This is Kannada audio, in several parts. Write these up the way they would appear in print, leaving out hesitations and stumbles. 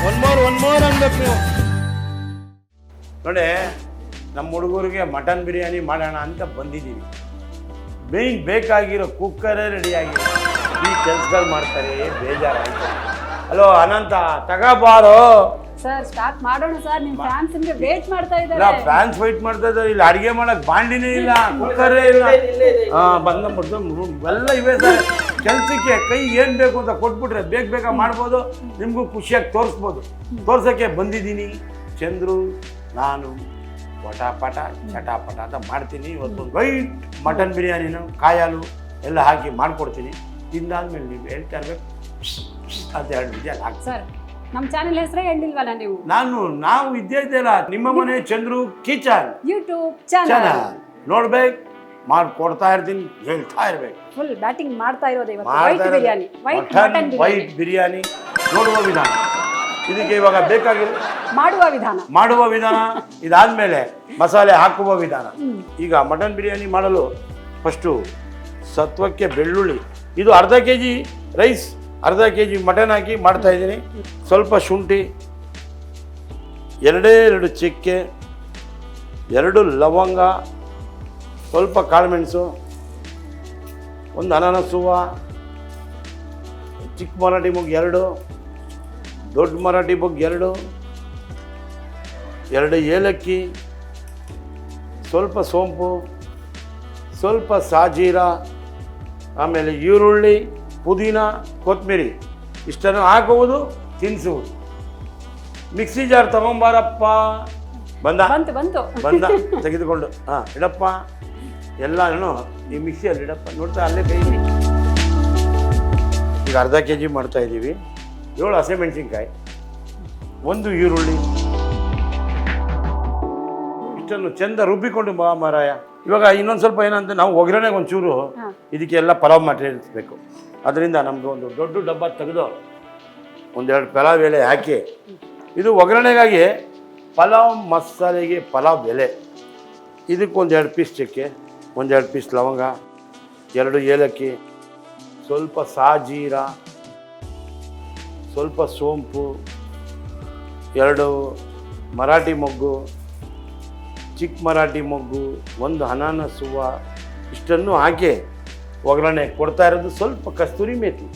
ಒನ್ ಮೋರ್ ಅನ್ಬೇಕು ನೀವು. ನೋಡಿ, ನಮ್ಮ ಹುಡುಗರಿಗೆ ಮಟನ್ ಬಿರಿಯಾನಿ ಮಾಡೋಣ ಅಂತ ಬಂದಿದ್ದೀವಿ. ಮೇಯ್ನ್ ಬೇಕಾಗಿರೋ ಕುಕ್ಕರೇ ರೆಡಿಯಾಗಿರೋ ಈ ಕೆಲಸಗಳು ಮಾಡ್ತಾರೆ, ಬೇಜಾರಾಯ್ತು. ಹಲೋ ಅನಂತ, ತಗೋಬಾರೋ ಸರ್. ಸ್ಟಾರ್ಟ್ ಮಾಡೋಣ ಸರ್. ನಿಮ್ಮ ಫ್ಯಾನ್ಸ್ ನಿಮಗೆ ವೇಟ್ ಮಾಡ್ತಾ ಇದ್ದಾರೆ. ಇಲ್ಲ, ಫ್ಯಾನ್ಸ್ ವೆಯ್ಟ್ ಮಾಡ್ತಾ ಇದ್ದಾರೆ. ಇಲ್ಲಿ ಅಡಿಗೆ ಮಾಡಕ್ ಬಾಂಡಿನೇ ಇಲ್ಲ, ಕುಕ್ಕರೇ ಇಲ್ಲ. ಬಂದ್ಬಿಟ್ಟು ಎಲ್ಲ ಇವೆ ಸರ್. ಕೆಲಸಕ್ಕೆ ಕೈ ಏನು ಬೇಕು ಅಂತ ಕೊಟ್ಬಿಟ್ರೆ ಬೇಗ ಮಾಡ್ಬೋದು, ನಿಮಗೂ ಖುಷಿಯಾಗಿ ತೋರಿಸ್ಬೋದು. ತೋರ್ಸೋಕ್ಕೆ ಬಂದಿದ್ದೀನಿ. ಚಂದ್ರು ನಾನು ಪಟಾಪಟ ಚಟಾಪಟ ಅಂತ ಮಾಡ್ತೀನಿ. ಇವತ್ತು ವೈಟ್ ಮಟನ್ ಬಿರಿಯಾನಿನ ಕಾಯಾಲು ಎಲ್ಲ ಹಾಕಿ ಮಾಡಿಕೊಡ್ತೀನಿ. ತಿಂದಾದ್ಮೇಲೆ ನೀವು ಹೇಳ್ತಾ ಇರ್ಬೇಕು ಅಂತ ಹೇಳಿದ್ಯಾ ಸರ್. ನಮ್ಮ ಚಾನೆಲ್ ಹೆಸರೇ ಹೇಳಿಲ್ವಲ್ಲ ನೀವು? ನಾವು ಇದ್ದಿಲ್ಲ. ನಿಮ್ಮ ಮನೆ ಚಂದ್ರು ಕಿಚನ್ ಯೂಟ್ಯೂಬ್ ಚಾನೆಲ್ ನೋಡ್ಬೇಕು, ಮಾಡ್ಕೊಡ್ತಾ ಇರ್ತೀನಿ, ಹೇಳ್ತಾ ಇರ್ಬೇಕು. ಫುಲ್ ಬ್ಯಾಟಿಂಗ್ ಮಾಡ್ತಾ ಇರೋದು ಇವತ್ತು. ವೈಟ್ ಬಿರಿಯಾನಿ, ವೈಟ್ ಬಿರಿಯಾನಿ ನೋಡುವ ವಿಧಾನ. ಇದಕ್ಕೆ ಇವಾಗ ಬೇಕಾಗಿಲ್ಲ ಮಾಡುವ ವಿಧಾನ. ಇದಾದ್ಮೇಲೆ ಮಸಾಲೆ ಹಾಕುವ ವಿಧಾನ. ಈಗ ಮಟನ್ ಬಿರಿಯಾನಿ ಮಾಡಲು ಫಸ್ಟು ಸತ್ವಕ್ಕೆ ಬೆಳ್ಳುಳ್ಳಿ, ಇದು ಅರ್ಧ kg ರೈಸ್, ಅರ್ಧ kg ಮಟನ್ ಹಾಕಿ ಮಾಡ್ತಾ ಇದ್ದೀನಿ. ಸ್ವಲ್ಪ ಶುಂಠಿ, 2 ಚಕ್ಕೆ, 2 ಲವಂಗ, ಸ್ವಲ್ಪ ಕಾಳುಮೆಣಸು, 1 ಅನಾನಸ್ ಹೂವು, ಚಿಕ್ಕ ಮರಾಠಿ ಮೊಗ್ಗು 2, ದೊಡ್ಡ ಮರಾಠಿ ಮೊಗ್ಗು 2 ಏಲಕ್ಕಿ, ಸ್ವಲ್ಪ ಸೋಂಪು, ಸ್ವಲ್ಪ ಸಾಜೀರ, ಆಮೇಲೆ ಈರುಳ್ಳಿ, ಪುದೀನ, ಕೊತ್ತಂಬರಿ ಇಷ್ಟನ್ನು ಹಾಕುವುದು, ತಿನ್ನಿಸುವುದು. Mixie jar ತಗೊಂಬಾರಪ್ಪ. ಬಂದ ತೆಗೆದುಕೊಂಡು ಇಡಪ್ಪ, ಎಲ್ಲನೂ ಈ ಮಿಕ್ಸಿಯಲ್ಲಿ ಇಡಪ್ಪ. ನೋಡ್ತಾ ಅಲ್ಲೇ ಬೇಯಿಸಿ. ಈಗ ಅರ್ಧ kg ಮಾಡ್ತಾ ಇದ್ದೀವಿ. 7 ಹಸಿಮೆಣಸಿನ್ಕಾಯಿ, 1 ಈರುಳ್ಳಿ, ಇಷ್ಟನ್ನು ಚೆಂದ ರುಬ್ಬಿಕೊಂಡು ಮಾರಾಯ. ಇವಾಗ ಇನ್ನೊಂದು ಸ್ವಲ್ಪ ಏನಂತ, ನಾವು ಒಗ್ಗರಣೆಗೆ ಒಂಚೂರು ಇದಕ್ಕೆ ಎಲ್ಲ ಪಲಾವ್ ಮೆಟೀರಿಯಲ್ಸ್ ಬೇಕು. ಅದರಿಂದ ನಮ್ಮದು ಒಂದು ದೊಡ್ಡ ಡಬ್ಬ ತೆಗೆದು 1-2 ಪಲಾವ್ ಎಲೆ ಹಾಕಿ, ಇದು ಒಗ್ಗರಣೆಗಾಗಿ ಪಲಾವ್ ಮಸಾಲೆಗೆ ಪಲಾವ್ ಎಲೆ. ಇದಕ್ಕೆ 1-2 ಪೀಸ್ ಚಕ್ಕೆ, 1-2 ಪೀಸ್ ಲವಂಗ, 2 ಏಲಕ್ಕಿ, ಸ್ವಲ್ಪ ಸಾಜೀರ, ಸ್ವಲ್ಪ ಸೋಂಪು, 2 ಮರಾಠಿ ಮೊಗ್ಗು, ಚಿಕ್ಕ ಮರಾಠಿ ಮೊಗ್ಗು, 1 ಅನಾನಸ್ ಹೂವು ಇಷ್ಟನ್ನು ಹಾಕಿ ಒಗ್ಗರಣೆ ಕೊಡ್ತಾ ಇರೋದು. ಸ್ವಲ್ಪ ಕಸ್ತೂರಿ ಮೇಥಿ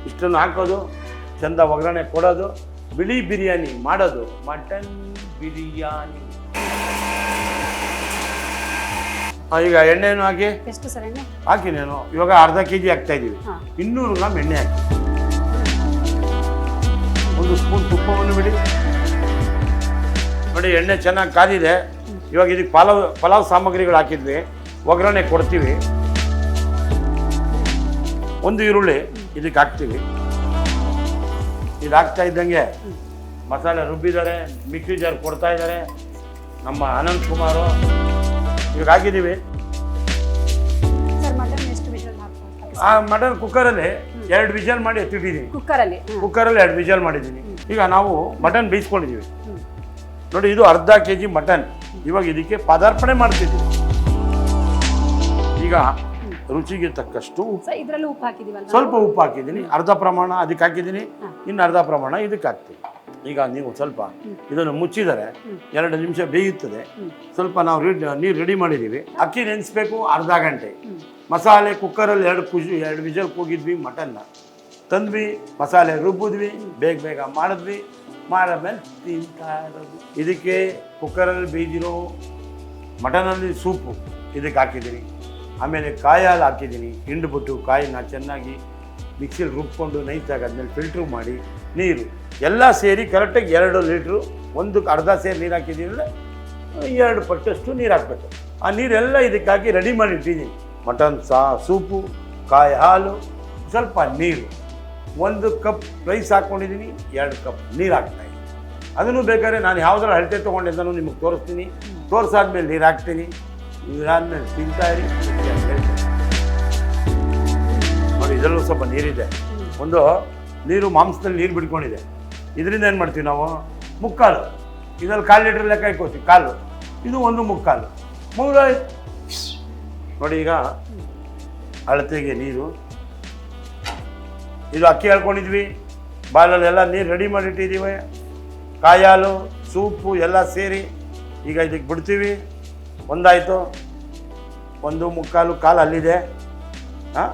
ಇಷ್ಟನ್ನು ಹಾಕೋದು, ಚೆಂದ ಒಗ್ಗರಣೆ ಕೊಡೋದು. ಬಿಳಿ ಬಿರಿಯಾನಿ ಮಾಡೋದು, ಮಟನ್ ಬಿರಿಯಾನಿ. ಈಗ ಎಣ್ಣೆನೂ ಹಾಕಿ ಎಷ್ಟು ಸರ್ ಎಣ್ಣೆ ಹಾಕಿ. ನಾನು ಇವಾಗ ಅರ್ಧ kg ಹಾಕ್ತಾ ಇದ್ದೀವಿ. 200 ಗ್ರಾಮ್ ಎಣ್ಣೆ ಹಾಕಿ, 1 ಸ್ಪೂನ್ ತುಪ್ಪವನ್ನು ಬಿಡಿ. ನೋಡಿ, ಎಣ್ಣೆ ಚೆನ್ನಾಗಿ ಕಾದಿದೆ. ಇವಾಗ ಇದಕ್ಕೆ ಪಲಾವ್ ಸಾಮಗ್ರಿಗಳು ಹಾಕಿದ್ವಿ, ಒಗ್ಗರಣೆ ಕೊಡ್ತೀವಿ. 1 ಈರುಳ್ಳಿ ಇದಕ್ಕೆ ಹಾಕ್ತೀವಿ. ಇದು ಹಾಕ್ತಾ ಇದ್ದಂಗೆ ಮಸಾಲೆ ರುಬ್ಬಿದ್ದಾರೆ, ಮಿಕ್ಸಿ ಜಾರ್ ಕೊಡ್ತಾ ಇದ್ದಾರೆ ನಮ್ಮ ಅನಂತ್ ಕುಮಾರು. ಇವಾಗ ಹಾಕಿದ್ದೀವಿ. ಆ ಮಟನ್ ಕುಕ್ಕರಲ್ಲಿ 2 ವಿಜಲ್ ಮಾಡಿ ಎತ್ತಿಟ್ಟಿದ್ದೀನಿ. ಕುಕ್ಕರಲ್ಲಿ 2 ವಿಜಲ್ ಮಾಡಿದ್ದೀನಿ. ಈಗ ನಾವು ಮಟನ್ ಬೇಯಿಸ್ಕೊಂಡಿದ್ದೀವಿ. ನೋಡಿ, ಇದು ಅರ್ಧ kg ಮಟನ್. ಇವಾಗ ಇದಕ್ಕೆ ಪದಾರ್ಪಣೆ ಮಾಡ್ತಿದ್ದೀವಿ. ಈಗ ರುಚಿಗೆ ತಕ್ಕಷ್ಟು ಸ್ವಲ್ಪ ಉಪ್ಪು ಹಾಕಿದ್ದೀನಿ. ಅರ್ಧ ಪ್ರಮಾಣ ಅದಕ್ಕೆ ಹಾಕಿದ್ದೀನಿ, ಇನ್ನು ಅರ್ಧ ಪ್ರಮಾಣ ಇದಕ್ಕೆ ಹಾಕ್ತೀನಿ. ಈಗ ನೀವು ಸ್ವಲ್ಪ ಇದನ್ನು ಮುಚ್ಚಿದರೆ 2 ನಿಮಿಷ ಬೇಯುತ್ತದೆ. ಸ್ವಲ್ಪ ನಾವು ನೀರು ರೆಡಿ ಮಾಡಿದ್ದೀವಿ. ಅಕ್ಕಿ ನೆನೆಸ್ಬೇಕು ಅರ್ಧ ಗಂಟೆ. ಮಸಾಲೆ ಕುಕ್ಕರಲ್ಲಿ 2 ವಿಜಲ್ ಕೂಗಿದ್ವಿ. ಮಟನ್ನ ತಂದ್ವಿ, ಮಸಾಲೆ ರುಬ್ಬಿದ್ವಿ, ಬೇಗ ಮಾಡಿದ್ವಿ. ಮಾಡಿದ್ಮೇಲೆ ತಿಂತಾ ಇರೋದು. ಇದಕ್ಕೆ ಕುಕ್ಕರಲ್ಲಿ ಬೇಯ್ದಿರೋ ಮಟನಲ್ಲಿ ಸೂಪು ಇದಕ್ಕೆ ಹಾಕಿದ್ದೀನಿ. ಆಮೇಲೆ ಕಾಯಿ ಹಾಲು ಹಾಕಿದ್ದೀನಿ. ಹಿಂಡ್ಬಿಟ್ಟು ಕಾಯಿನ ಚೆನ್ನಾಗಿ ಮಿಕ್ಸಿಲಿ ರುಬ್ಕೊಂಡು ನೈಸಾಗಿ ಆದಮೇಲೆ ಫಿಲ್ಟ್ರು ಮಾಡಿ ನೀರು ಎಲ್ಲ ಸೇರಿ ಕರೆಕ್ಟಾಗಿ 2 ಲೀಟ್ರು, 1 ಅರ್ಧ ಸೇರಿ ನೀರು ಹಾಕಿದ್ದೀನಿ ಅಂದರೆ 2 ಪಟ್ಟಷ್ಟು ನೀರು ಹಾಕಬೇಕು. ಆ ನೀರೆಲ್ಲ ಇದಕ್ಕೆ ಹಾಕಿ ರೆಡಿ ಮಾಡಿಟ್ಟಿದ್ದೀನಿ. ಮಟನ್ ಸೂಪು, ಕಾಯಿ ಹಾಲು, ಸ್ವಲ್ಪ ನೀರು, 1 ಕಪ್ ರೈಸ್ ಹಾಕ್ಕೊಂಡಿದ್ದೀನಿ, 2 ಕಪ್ ನೀರು ಹಾಕ್ತಾಯಿದ್ದೀನಿ. ಅದನ್ನು ಬೇಕಾದ್ರೆ ನಾನು ಯಾವುದಾದ್ರು ಅಳತೆ ತೊಗೊಂಡಿದ್ದನು ನಿಮಗೆ ತೋರಿಸ್ತೀನಿ. ತೋರಿಸಾದ್ಮೇಲೆ ನೀರು ಹಾಕ್ತೀನಿ. ಇದಾದ್ಮೇಲೆ ತಿಂತಾಯಿರಿ. ನೋಡಿ, ಇದರಲ್ಲೂ ಸ್ವಲ್ಪ ನೀರಿದೆ. ಒಂದು ನೀರು ಮಾಂಸದಲ್ಲಿ ನೀರು ಬಿಡ್ಕೊಂಡಿದೆ. ಇದರಿಂದ ಏನು ಮಾಡ್ತೀವಿ ನಾವು, ಮುಕ್ಕಾಲು ಇದರಲ್ಲಿ 1/4 ಲೀಟ್ರ್ ಲೆಕ್ಕ ಇಟ್ಕೋತೀವಿ. ಕಾಲು ಇದು 1 ಮುಕ್ಕಾಲು ಮುಗಿದೋಯ್ತು. ನೋಡಿ, ಈಗ ಅಳತೆಗೆ ನೀರು, ಇದು ಅಕ್ಕಿ ಹೇಳ್ಕೊಂಡಿದ್ವಿ, ಬಾಲಲ್ಲೆಲ್ಲ ನೀರು ರೆಡಿ ಮಾಡಿಟ್ಟಿದ್ದೀವಿ, ಕಾಯಾಲು ಸೂಪು ಎಲ್ಲ ಸೇರಿ. ಈಗ ಇದಕ್ಕೆ ಬಿಡ್ತೀವಿ. ಒಂದಾಯಿತು, 1.25 ಕಾಲು ಅಲ್ಲಿದೆ. ಹಾಂ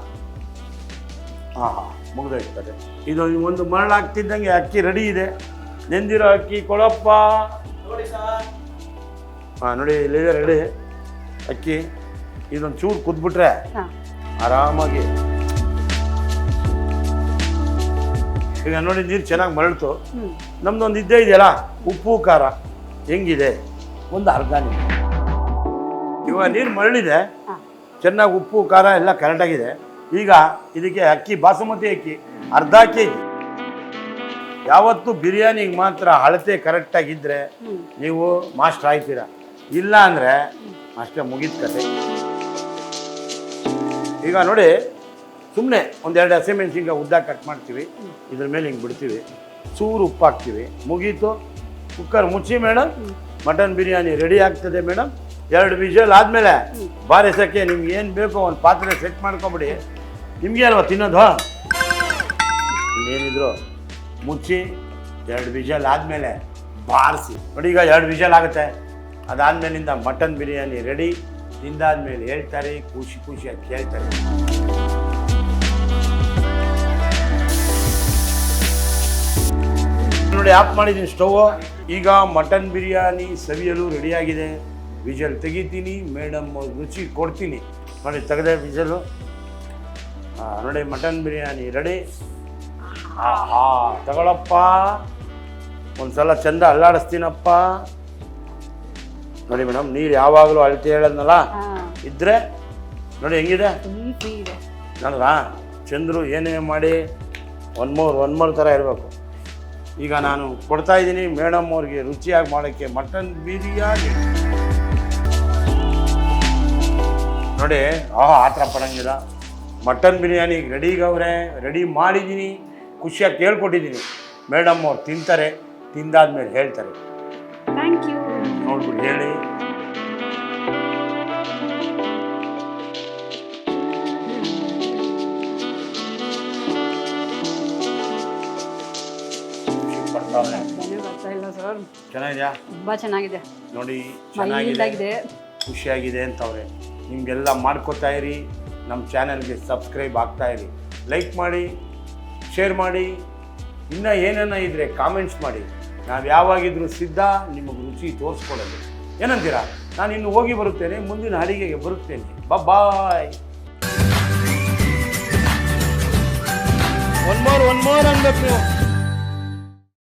ಹಾಂ ಹಾಂ ಮುಗಿದೋಗ್ತದೆ. ಇದು ಒಂದು ಮರಳು ಹಾಕ್ತಿದ್ದಂಗೆ ಅಕ್ಕಿ ರೆಡಿ ಇದೆ. ನೆಂದಿರೋ ಅಕ್ಕಿ ಕೊಳಪ್ಪ. ಹಾಂ ನೋಡಿ ಇಲ್ಲಿದೆ ರೆಡಿ ಅಕ್ಕಿ. ಇದೊಂದು ಚೂರು ಕುದ್ಬಿಟ್ರೆ ಆರಾಮಾಗಿ. ಈಗ ನೋಡಿ ನೀರು ಚೆನ್ನಾಗಿ ಮರಳ್ತು. ನಮ್ದೊಂದು ಇದ್ದೇ ಇದೆಯಲ್ಲ ಉಪ್ಪು ಖಾರ ಹೆಂಗಿದೆ, ಒಂದು ಅರ್ಧ ನೀರು. ಇವಾಗ ನೀರು ಮರಳಿದೆ, ಚೆನ್ನಾಗಿ ಉಪ್ಪು ಖಾರ ಎಲ್ಲ ಕರೆಕ್ಟಾಗಿದೆ. ಈಗ ಇದಕ್ಕೆ ಅಕ್ಕಿ ಬಾಸುಮತಿ ಅಕ್ಕಿ ಅರ್ಧ kg. ಯಾವತ್ತು ಬಿರಿಯಾನಿಗೆ ಮಾತ್ರ ಅಳತೆ ಕರೆಕ್ಟಾಗಿದ್ದರೆ ನೀವು ಮಾಸ್ಟರ್ ಆಯ್ತೀರ, ಇಲ್ಲ ಅಂದರೆ ಅಷ್ಟೇ ಮುಗಿದ ಕತೆ. ಈಗ ನೋಡಿ ಸುಮ್ಮನೆ 1-2 ಹಸಿಮೆಣಸಿನ್ಕಾಯಿ ಉದ್ದ ಕಟ್ ಮಾಡ್ತೀವಿ, ಇದ್ರ ಮೇಲೆ ಹಿಂಗೆ ಬಿಡ್ತೀವಿ, ಚೂರು ಉಪ್ಪು ಹಾಕ್ತೀವಿ, ಮುಗೀತು. ಕುಕ್ಕರ್ ಮುಚ್ಚಿ ಮೇಡಮ್, ಮಟನ್ ಬಿರಿಯಾನಿ ರೆಡಿ ಆಗ್ತದೆ ಮೇಡಮ್. 2 ವಿಷಲ್ ಆದಮೇಲೆ ಬಾರಿಸೋಕ್ಕೆ ನಿಮ್ಗೆ ಏನು ಬೇಕೋ ಒಂದು ಪಾತ್ರೆ ಸೆಟ್ ಮಾಡ್ಕೊಬಿಡಿ. ನಿಮಗೆ ಅಲ್ವಾ ತಿನ್ನೋದು, ಇನ್ನೇನಿದ್ರು ಮುಚ್ಚಿ 2 ವಿಷಲ್ ಆದಮೇಲೆ ಬಾರಿಸಿ ನೋಡಿ. ಈಗ 2 ವಿಷಲ್ ಆಗುತ್ತೆ, ಅದಾದಮೇಲಿಂದ ಮಟನ್ ಬಿರಿಯಾನಿ ರೆಡಿ. ತಿಂದಾದ್ಮೇಲೆ ಹೇಳ್ತಾರೆ, ಖುಷಿಯಾಗಿ ಕೇಳ್ತಾರೆ. ನೋಡಿ ಆಫ್ ಮಾಡಿದ್ದೀನಿ ಸ್ಟವ್. ಈಗ ಮಟನ್ ಬಿರಿಯಾನಿ ಸವಿಯಲು ರೆಡಿಯಾಗಿದೆ. ವಿಷಲ್ ತೆಗಿತೀನಿ, ಮೇಡಮ್ ರುಚಿ ಕೊಡ್ತೀನಿ. ನೋಡಿ ತೆಗೆದೆ ವಿಷಲು. ನೋಡಿ ಮಟನ್ ಬಿರಿಯಾನಿ ರೆಡಿ. ತಗೊಳಪ್ಪ, ಒಂದ್ಸಲ ಚಂದ ಅಲ್ಲಾಡಿಸ್ತೀನಪ್ಪ. ನೋಡಿ ಮೇಡಮ್, ನೀರು ಯಾವಾಗಲೂ ಅಳತೆ ಹೇಳದ್ನಲ್ಲ ಇದ್ರೆ ನೋಡಿ ಹೆಂಗಿದೆ ನನಗ. ಚಂದ್ರು ಏನೇ ಮಾಡಿ ಒನ್ ಮೋರ್ ಥರ ಇರಬೇಕು. ಈಗ ನಾನು ಕೊಡ್ತಾ ಇದ್ದೀನಿ ಮೇಡಮ್ ಅವ್ರಿಗೆ ರುಚಿಯಾಗಿ ಮಾಡೋಕ್ಕೆ ಮಟನ್ ಬಿರಿಯಾನಿ. ನೋಡಿ ಆ ಥರ ಪಡಂಗಿಲ್ಲ. ಮಟನ್ ಬಿರಿಯಾನಿ ರೆಡಿಗವ್ರೆ, ರೆಡಿ ಮಾಡಿದ್ದೀನಿ, ಖುಷಿಯಾಗಿ ಕೇಳ್ಕೊಟ್ಟಿದ್ದೀನಿ. ಮೇಡಮ್ ಅವ್ರು ತಿಂತಾರೆ, ತಿಂದಾದ್ಮೇಲೆ ಹೇಳ್ತಾರೆ. ಥ್ಯಾಂಕ್ ಯು ನೋಡ್ಬಿಟ್ಟು ಹೇಳಿ. ಚೆನ್ನಾಗಿದೆಯಾ? ತುಂಬಾ ಚೆನ್ನಾಗಿದೆ ನೋಡಿ, ಚೆನ್ನಾಗಿದೆ, ಖುಷಿಯಾಗಿದೆ ಅಂತವ್ರೆ. ನಿಮಗೆಲ್ಲ ಮಾಡ್ಕೋತಾ ಇರಿ. ನಮ್ಮ ಚಾನಲ್ಗೆ ಸಬ್ಸ್ಕ್ರೈಬ್ ಆಗ್ತಾ ಇರಿ, ಲೈಕ್ ಮಾಡಿ, ಶೇರ್ ಮಾಡಿ. ಇನ್ನೂ ಏನೇನ ಇದ್ದರೆ ಕಾಮೆಂಟ್ಸ್ ಮಾಡಿ. ನಾವು ಯಾವಾಗಿದ್ರೂ ಸಿದ್ಧ ನಿಮಗೆ ರುಚಿ ತೋರಿಸ್ಕೊಡೋದು. ಏನಂತೀರಾ? ನಾನು ಇನ್ನು ಹೋಗಿ ಬರುತ್ತೇನೆ, ಮುಂದಿನ ಅಡಿಗೆಗೆ ಬರುತ್ತೇನೆ. ಬಾಯ್. ಒನ್ ಮೋರ್ ಅನ್ಬೇಕು ನೀವು.